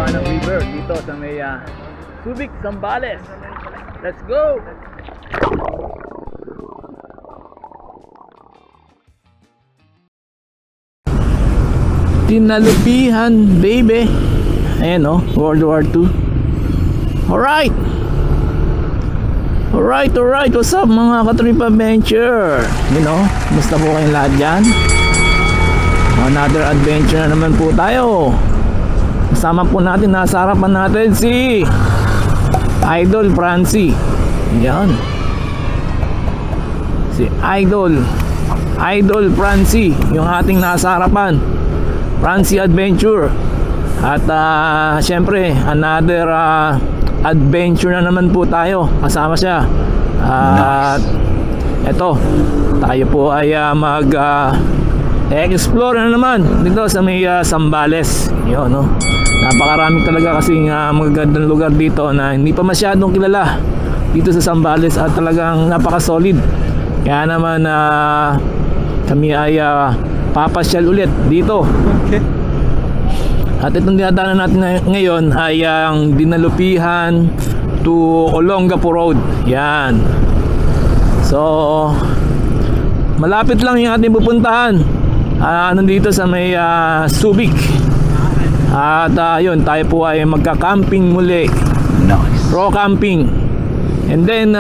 Labanan River dito sa may Subic, Zambales. Let's go! Tinalupihan, baby. Ayan o, World War II. Alright! Alright, what's up mga ka-Trip Adventure? You know, musta po kayong lahat dyan? Another adventure na naman po tayo. Kasama po natin, nasa harapan natin si Idol Francie. Yan. Si Idol Francie, yung ating nasa harapan, Francie Adventure. At syempre, another adventure na naman po tayo. Kasama siya. At eto, tayo po ay explore na naman dito sa may Zambales. Yun, no? Napakaraming talaga kasing magagandang lugar dito na hindi pa masyadong kilala dito sa Zambales at talagang napaka-solid. Kaya naman kami ay papasyal ulit dito. Okay. At itong dinadaanan natin ngayon ay ang Dinalupihan to Olongapo Road. Yan. So malapit lang yung ating pupuntahan. Nandito sa may Subic. At yun, tayo po ay magka-camping muli. Nice. Pro camping. And then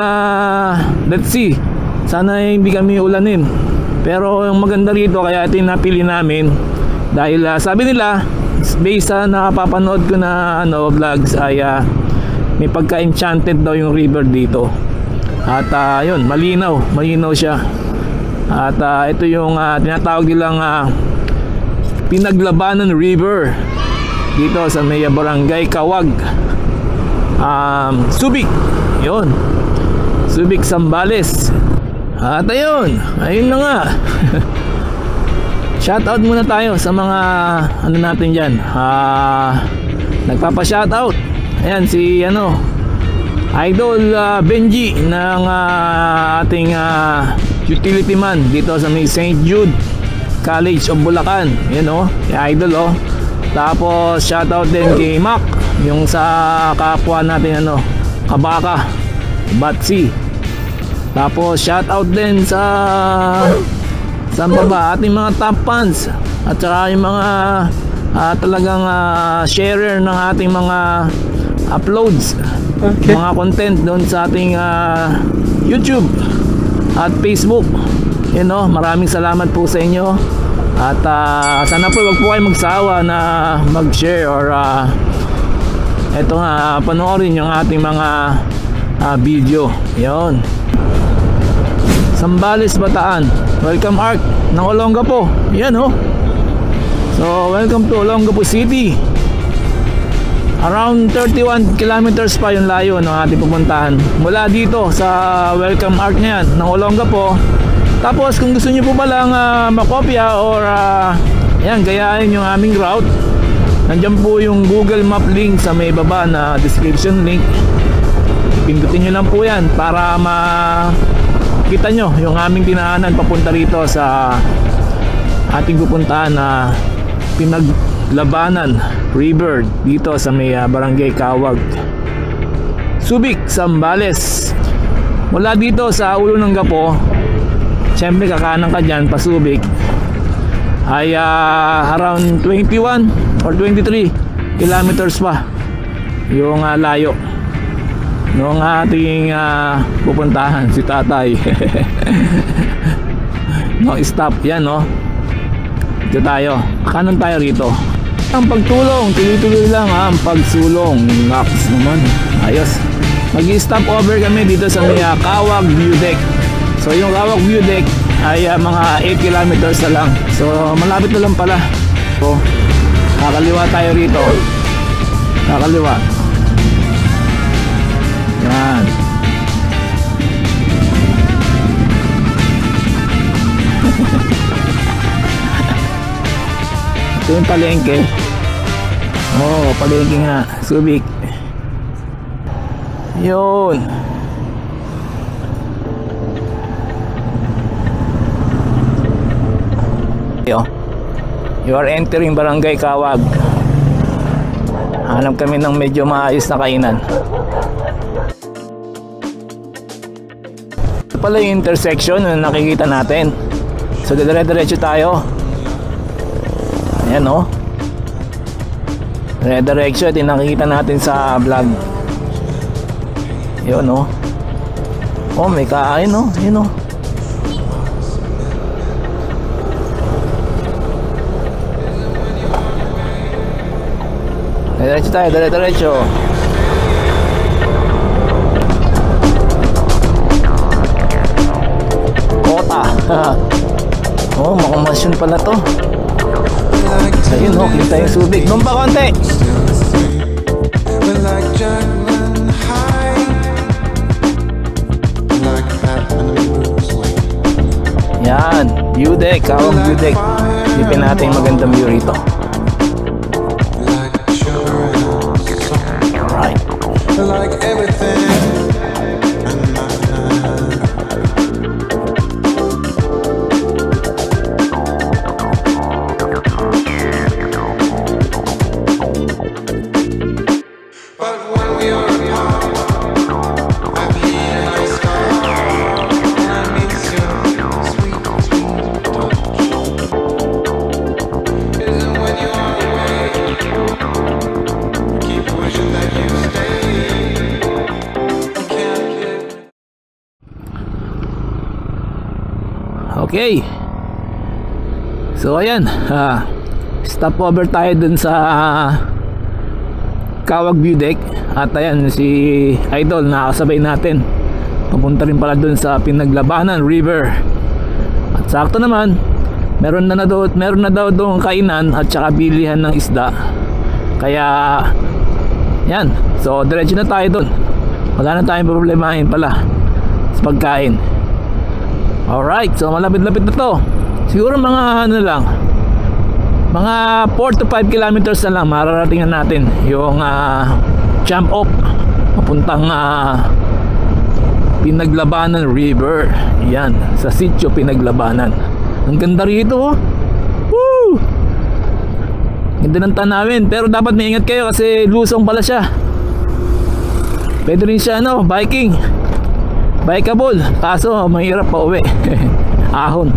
let's see, sana hindi kami ulanin. Pero yung maganda rito, kaya ito yung napili namin. Dahil sabi nila, based sa nakapapanood ko na vlogs, ay may pagka-enchanted daw yung river dito. At yun, malinaw siya. At ito yung tinatawag nilang Pinaglabanan River dito sa may Barangay Kawag, Subic. Yun, Subic, Zambales. At ayun na nga. Shoutout muna tayo sa mga natin dyan, nagpapa-shoutout. Ayan si Idol Benji ng ating utility man dito sa may St. Jude College of Bulacan. Yan Idol Tapos shoutout din kay Mac, yung sa kapwa natin Kabaka, Batsi. Tapos shoutout din sa ating mga top fans at saka yung mga talagang sharer ng ating mga uploads. Okay. Mga content doon sa ating YouTube at Facebook. Maraming salamat po sa inyo. At sana po wag po kayo magsawa na mag-share or eto nga, panoorin yung ating mga video. Yon. Zambales, Bataan. Welcome Arc ng Olongapo. Yan So welcome to Olongapo City. Around 31 kilometers pa yung layo ng ating pupuntahan mula dito sa welcome arc na yan ng Olongapo. Tapos kung gusto nyo po palang makopya or gayahin yung aming route, nandyan po yung Google Map link sa may baba na description link. Pindutin nyo lang po yan para makita nyo yung aming dinaanan papunta rito sa ating pupuntahan na Pinaglabanan River dito sa may Barangay Kawag, Subic, Zambales. Mula dito sa ulo ng Gapo, syempre kakanan ka dyan pa Subic, ay around 21 or 23 kilometers pa yung layo nung ating pupuntahan si tatay. No stop yan dito tayo, kanan tayo rito. Ang pagtulong, tuloy-tuloy lang ang pagsulong. Naps naman, ayos. Mag-stop over kami dito sa may Kawag View Deck. So yung Kawag View Deck ay mga 8 kilometers na lang. So malapit na lang pala. So kakaliwa tayo rito. Kakaliwa. Yan. Ito yung palengke. Palengke nga, Subic. Yun. You are entering Barangay Kawag. Hanap kami ng medyo maayos na kainan. Ito pala yung intersection na nakikita natin. So dire-diretso tayo. Ayan o. Dire-diretso. Ito yung nakikita natin sa vlog. Yun o. Oh, may kain o. Yun o. Diretso tayo, diretso. Kota. Oh, makamasyon pala to. Ayun, oh, kita yung subig. Doon pa konti. Yan, view deck, Kawag view deck. Tipin natin yung magandang view rito. Like everything. But when we are apart, I feel my scar, and I miss your sweet, sweet touch. Isn't when you are away, keep wishing that you stay. Okay. So ayan, stop over tayo dun sa Kawag view deck. At ayan, si Idol nakasabay natin. Papunta rin pala dun sa Pinaglabanan River. At sakto naman, meron na daw doon kainan at saka bilihan ng isda. Kaya yan, so diretso na tayo dun. Wala na tayong problemahin pala sa pagkain. Alright, so malapit-lapit na to. Siguro mga ano lang, mga 4 to 5 kilometers na lang mararatingan natin yung jump off papuntang Pinaglabanan River. Yan, sa sitio Pinaglabanan. Ang ganda rito, oh. Woo! Ganda ng tanawin, pero dapat maingat kayo kasi lusong pala siya. Pwede rin siya biking, bikeable, kaso mahirap pa uwi. Ahon.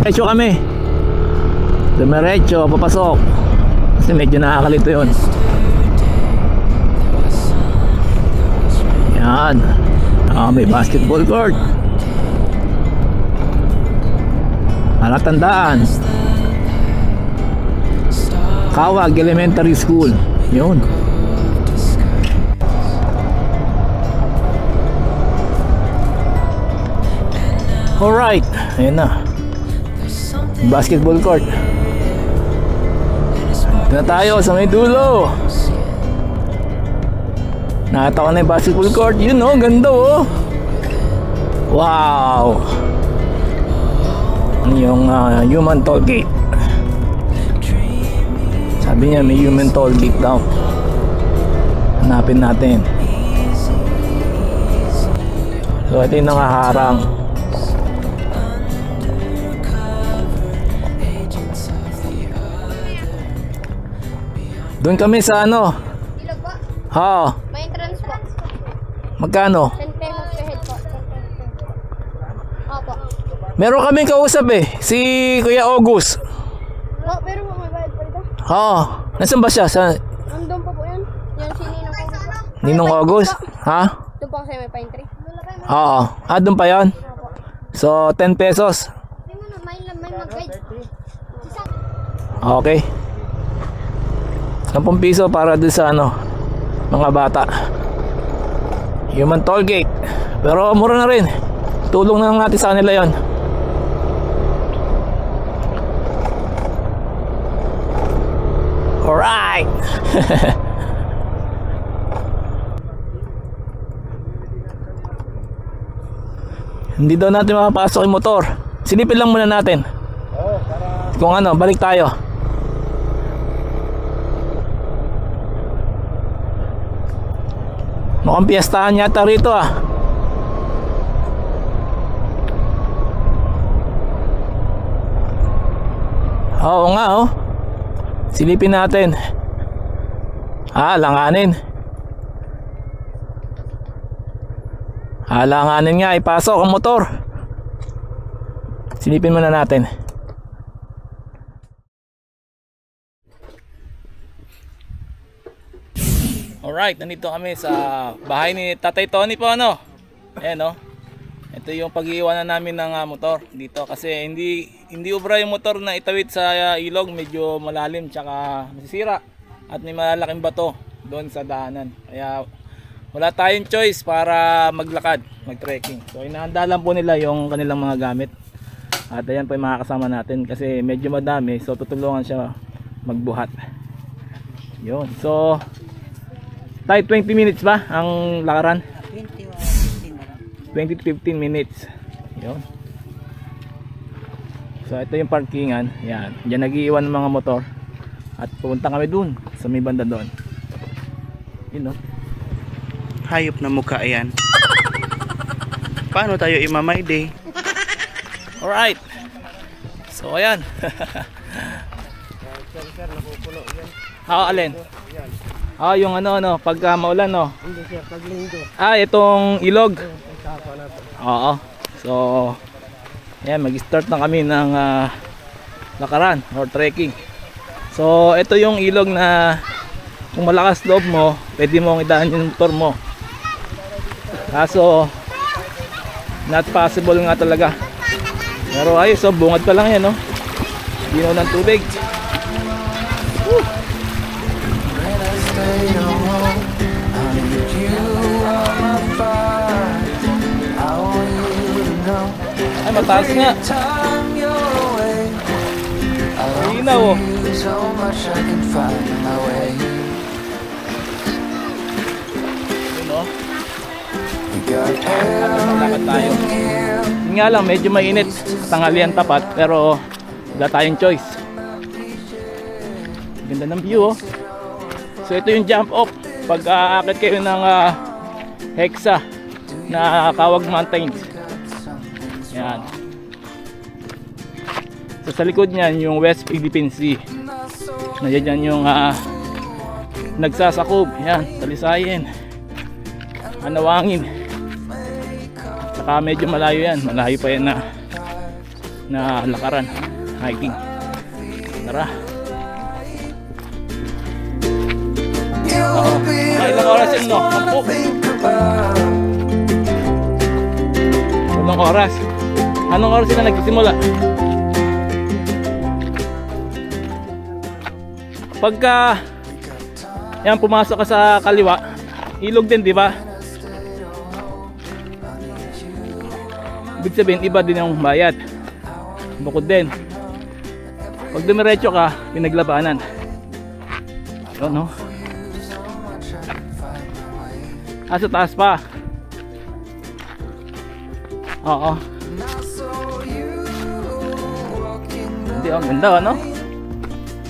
Diretso kami. Dumiretso, papasok. Kasi medyo nakakalito yun. Yan. May basketball court. Palatandaan, Kawag Elementary School. Yun. Alright, ayan na. Basketball court. Ito na tayo sa may dulo. Nakita ko na yung basketball court. Yun oh, ganda oh. Wow. Yung human toll gate. Sabi niya may human toll gate daw. Hanapin natin. So ito yung nangaharang. Doon kami sa ano? Ilog po? Oo. May entrance po. Magkano? 10 pesos per head po. Opo. Meron kami kausap si Kuya August. Oh, pero po may bayad pa ito. Oo. Nasaan ba siya? Nandun pa po yan. Yung si Ninong po. Ninong August? Ha? Doon po kasi may pine tree. Oo. Doon pa yan? Opo. So 10 pesos. May mag-guide. Okay. 10 piso para dun sa mga bata. Human toll gate. Pero mura na rin. Tulong na lang natin sa kanila yon. Alright. Hindi daw natin makapasok yung motor. Silipin lang muna natin. Kung balik tayo. Mukhang piestahan yata rito Oo nga oh. Silipin natin. Langanin. Langanin nga, ipasok ang motor. Silipin muna natin. Alright, nandito kami sa bahay ni Tatay Tony po, ano? Ayan, no? Ito yung pag-iiwanan namin ng motor dito kasi hindi ubra yung motor na itawid sa ilog, medyo malalim tsaka masisira at may malalaking bato doon sa daanan. Kaya wala tayong choice para maglakad, mag-trekking. So inahanda lang po nila yung kanilang mga gamit. At ayan po yung mga kasama natin kasi medyo madami, so tutulungan siya magbuhat. Yun. So tayo 20 minutes ba ang lakaran? 20 to 15 minutes. Yun. So ito yung parkingan. Yan. Diyan nag-iiwan ng mga motor. At pupunta kami dun sa may banda doon. Yun, no? Hayop na mukha yan. Paano tayo imamay-day? Alright. So ayan. Alin? Yung ano, pagka maulan, no? Hindi sir, pag linggo. Itong ilog. Kasama na to. Oo. So ayan, mag-start na kami ng lakaran or trekking. So ito yung ilog na kung malakas loob mo, pwede mong idaan yung motor mo. Kaso not possible nga talaga. Pero ayos, so bungad pa lang yan, no? Ginaw ng tubig. Woo! Ay, mataas nga. Hinaw, oh. Yun, oh. Lakad tayo. Yun nga lang, medyo mainit. Tanghalian tapat, pero wala tayong choice. Ganda ng view, oh. So ito yung jump off pag aakit kayo ng Hexa na Kawag Mountains. Yan. So sa likod niyan yung West Philippine Sea. Nandiyan yung nagsasakob. Yan, Talisayin, Anawangin. Saka medyo malayo yan. Malayo pa yan na lakaran, hiking. Tara. Ilang oras yun, no? 10. Anong oras? Anong oras sila nagsisimula? Pagka yan, pumasok ka sa kaliwa, ilog din, di ba? Ibig sabihin, iba din yung bayad. Bukod din. Pag dumiretso ka, pinaglabanan. Yun, no? Sa taas pa. Oo. Hindi, ang ganda, ano?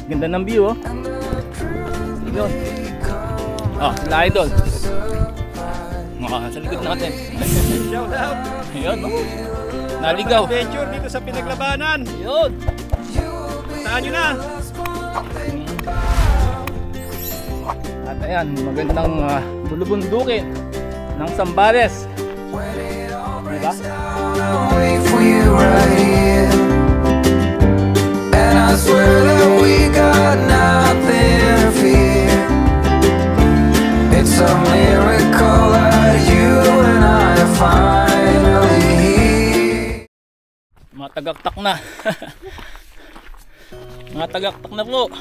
Ganda ng view, oh. Yun. Sila idol. Sa likod natin. Shout out! Yun, oh. Naligaw. Adventure dito sa Pinaglabanan. Yun. Puntaan nyo na! At ayan, magandang bulubundukin ng Zambales. Diba? Wait for you right here, and I swear that we got nothing to fear. It's a miracle that you and I are finally here. Mga tagaktak na. Mga tagaktak na po.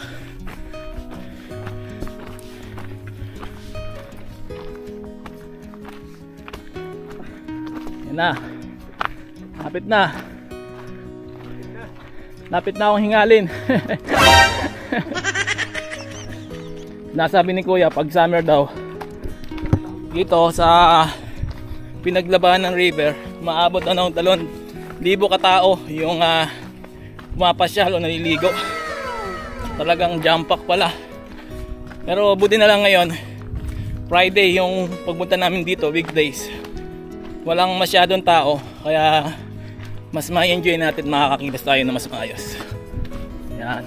Yan na. Lapit na. Lapit na akong hingalin. Nasabi ni Kuya pag summer daw dito sa Pinaglabanan River, maabot ng 3,000 katao yung pumapasyal o naliligo. Talagang jam pack pala. Pero buti na lang ngayon Friday yung pagpunta namin dito, weekdays. Walang masyadong tao, kaya mas ma-enjoy natin, makakakilos tayo na mas maayos. Yan. Yan.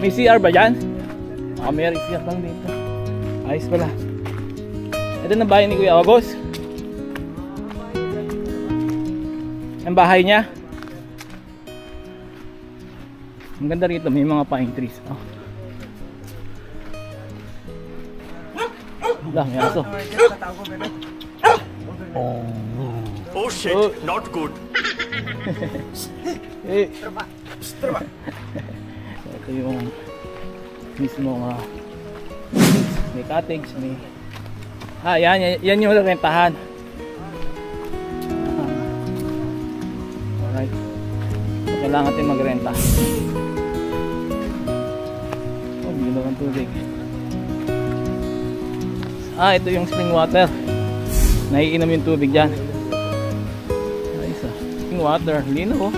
May CR ba dyan? May CR lang dito. Ayos pala. Ito na bahay ni Kuya August. Ang bahay niya. Ang ganda rito, may mga pine trees. Oh. Lang, may aso. Oh shit, not good. Eh. Ito yung mismo may cottage, may yan yung rentahan. Alright. So, kailangan natin magrenta. Oh, bigyan ng tubig. Ito yung spring water. Naiinom yung tubig dyan. Ayos ah. Spring water. Lino oh.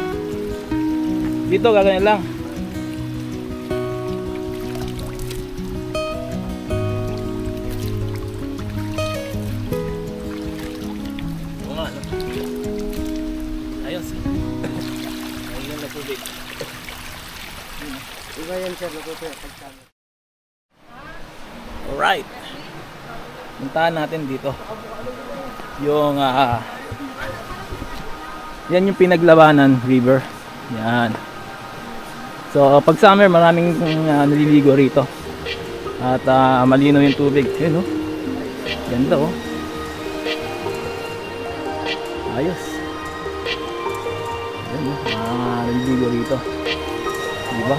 Dito gaganyan lang. Ayos. Naiinom na tubig. Iba yan sir, nakukuha. Alright. Puntahan natin dito. Yung yan yung Pinaglabanan River. Yan. So pag summer maraming naliligo rito. At malinaw yung tubig. Yun oh. Ganda oh. Ayos. Yan oh. Naliligo rito. Diba?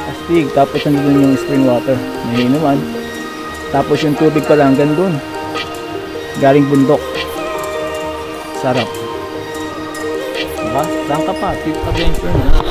Astig. Tapos nandun yung spring water. May inuman. Tapos yung tubig pala hanggang dun. Galing bundok. Sarap. Diba? Saan ka pa? Trip adventure na.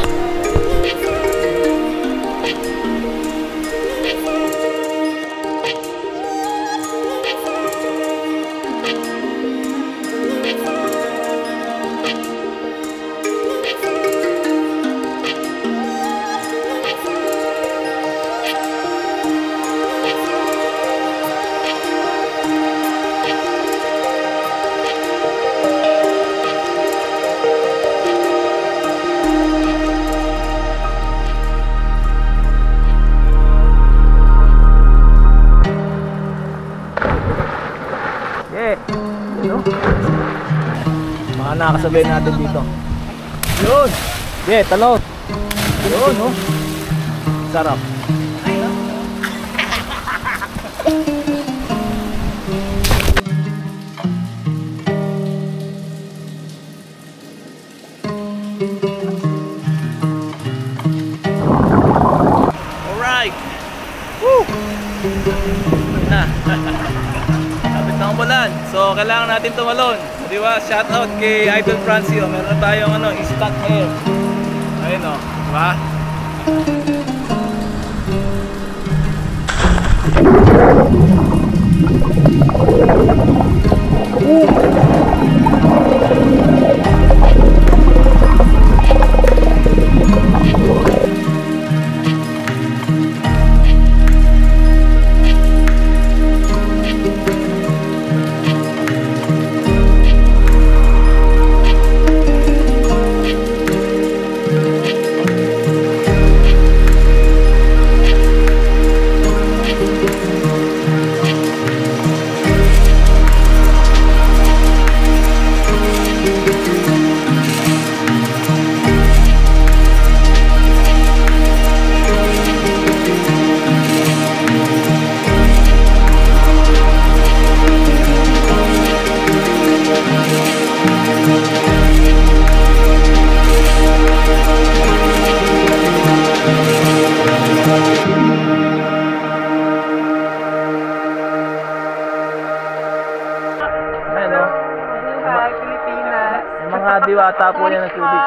Mga nakasabay natin dito. Yun! Talot! Yun, oh! Sarap! Alright! Woo! Na! Kapit na umulan. So, kailangan natin tumalon. Di ba? Shout out kay Idol Francio. Meron tayong stock hair. Ayun o. Diba? Diwata po yan ng tubig.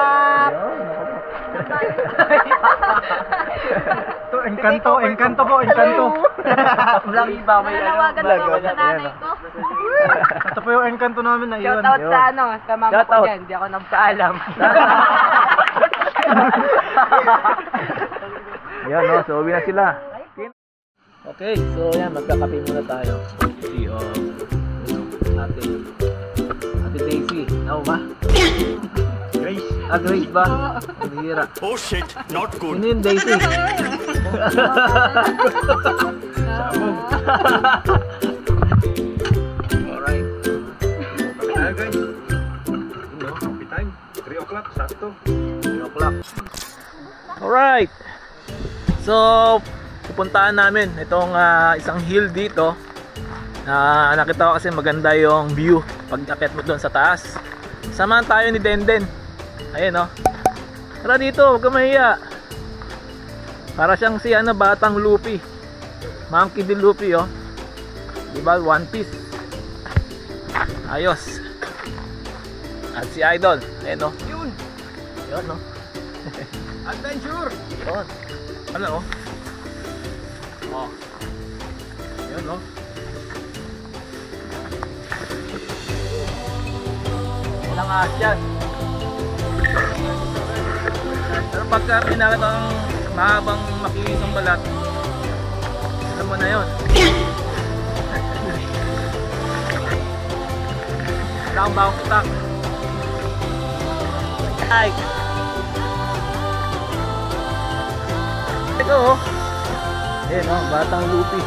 Encanto po. Vlog iba, may Nanawagan vlog. po ako sa nanay ko. Ito po yung encanto namin na yun. Shoutout sa mama ko dyan. Hindi ako nagpaalam. Ayan no, so uwi na sila. Okay, so yan, magkakape muna tayo. Si Ate Daisy. Ano ba? Guys. Grace ba? Bihira. Oh shit, not good. Sino yung Daisy? Alright. Kaya guys. No, happy time. 3 o'clock, sakto. 3 o'clock. Alright. So, pupuntahan namin itong isang hill dito. Nakita ko kasi maganda yung view pag akit mo doon sa taas. Samahan tayo ni Denden. Ayun oh. Tara dito, huwag ka mahiya. Para siyang si batang Luffy. Monkey D. Luffy oh. Diba, One Piece. Ayos. At si Idol. Ayun oh. Yun. Yun oh. Adventure! Yun. Ano oh? Oh. Yun oh. Walang asyan. Pero pagka pinakita ng mahabang makinis ang balat, alam mo na yun. Wala akong bawang utak. Ay! Ito oh. Ayan oh, batang Luffy.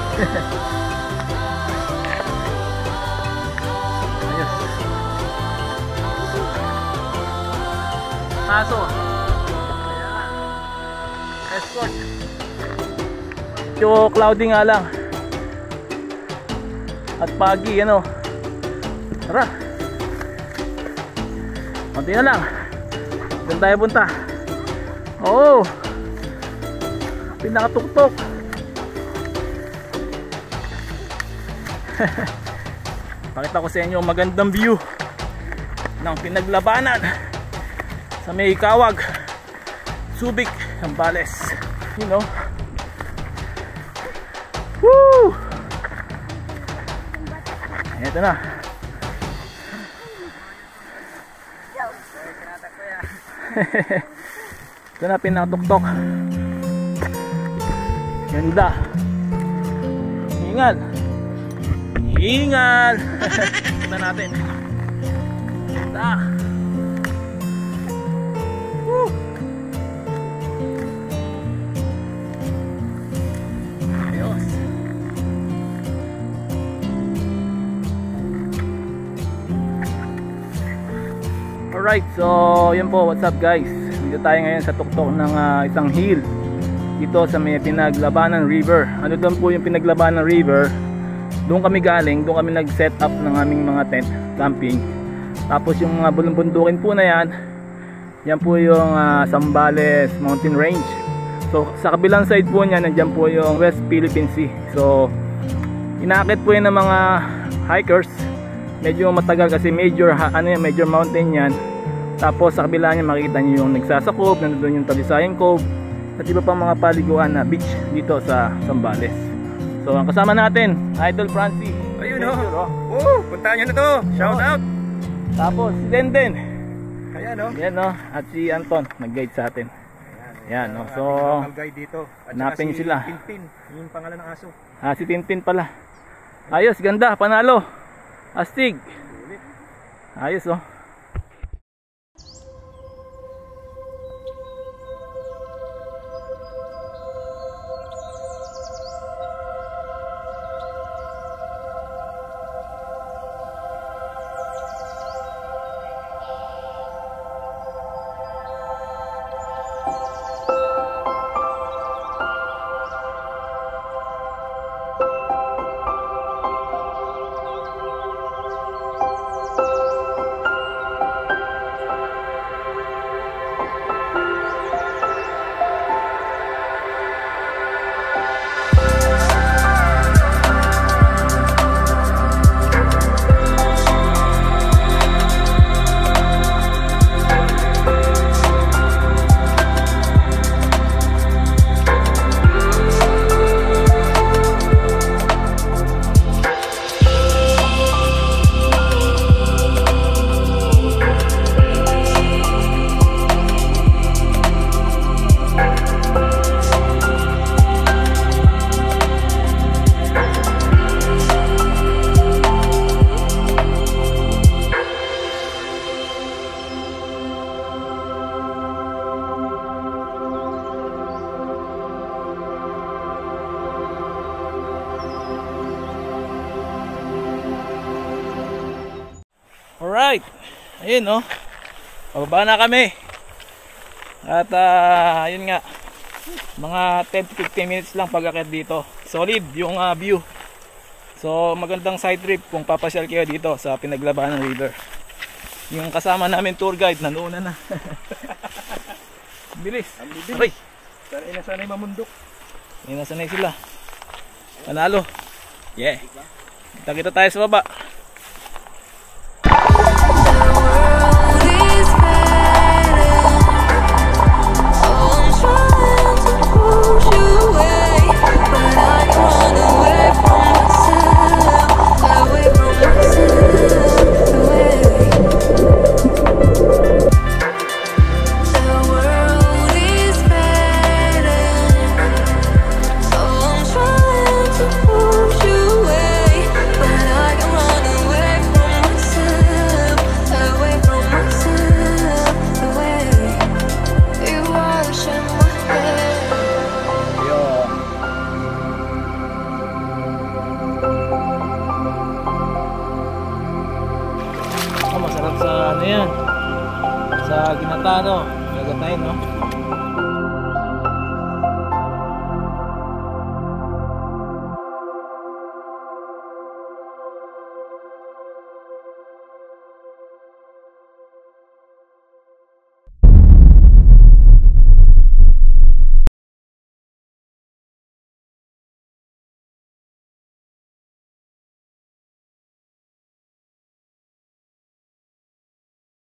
Ayos. Kaso ayan. Escort. Yung cloudy nga lang. At pagi ano. Tara. Konti na lang. Doon tayo punta. Oo. Pinakatuktok. Pakita ko sa inyo magandang view ng pinaglabanan sa may Kawag, Subic, Zambales. You know. Woo! Ito na. Ito na pinakatuktok. Ganda. Ingal. Ingal. Tignan natin. Ganda. Woo. Ayos. Alright, so yun po, what's up guys? Dito tayo ngayon sa tuktok ng isang hill dito sa may Pinaglabanan River. Ano doon po yung Pinaglabanan River? Doon kami galing, doon kami nag-set up ng aming mga tent camping. Tapos yung mga bulong-bundukin po na yan, yan po yung Zambales Mountain Range. So sa kabilang side po niya, nandiyan po yung West Philippine Sea. So inaakit po yan ng mga hikers. Medyo matagal kasi major mountain yan. Tapos sa kabila niya makikita niyo yung Nagsasakob, nandoon yung Talisayan Cove, at iba pang mga paliguan na beach dito sa Zambales. So ang kasama natin, Idol Francie. Ayun oh. Oh, puntahan nyo na to. Shout out. Tapos si Denden. Kaya no. Yan no. At si Anton nag-guide sa atin. Yan no. So Local guide dito. At hanapin si sila. Tintin, yung pangalan ng aso. Si Tintin pala. Ayos, ganda, panalo. Astig. Ayos oh. Ayun no. Pababa na kami. At ayun nga. Mga 10 to 15 minutes lang pag-akyat dito. Solid yung view. So magandang side trip kung papasyal kayo dito sa Pinaglabanan River. Yung kasama namin tour guide nanuuna na. Bilis. Aray. Sanay na sanay mamundok. Inasanay sila. Panalo. Yeah. Kita-kita tayo sa baba. Masarap sa ano yan, sa ginata no, gagatayin no.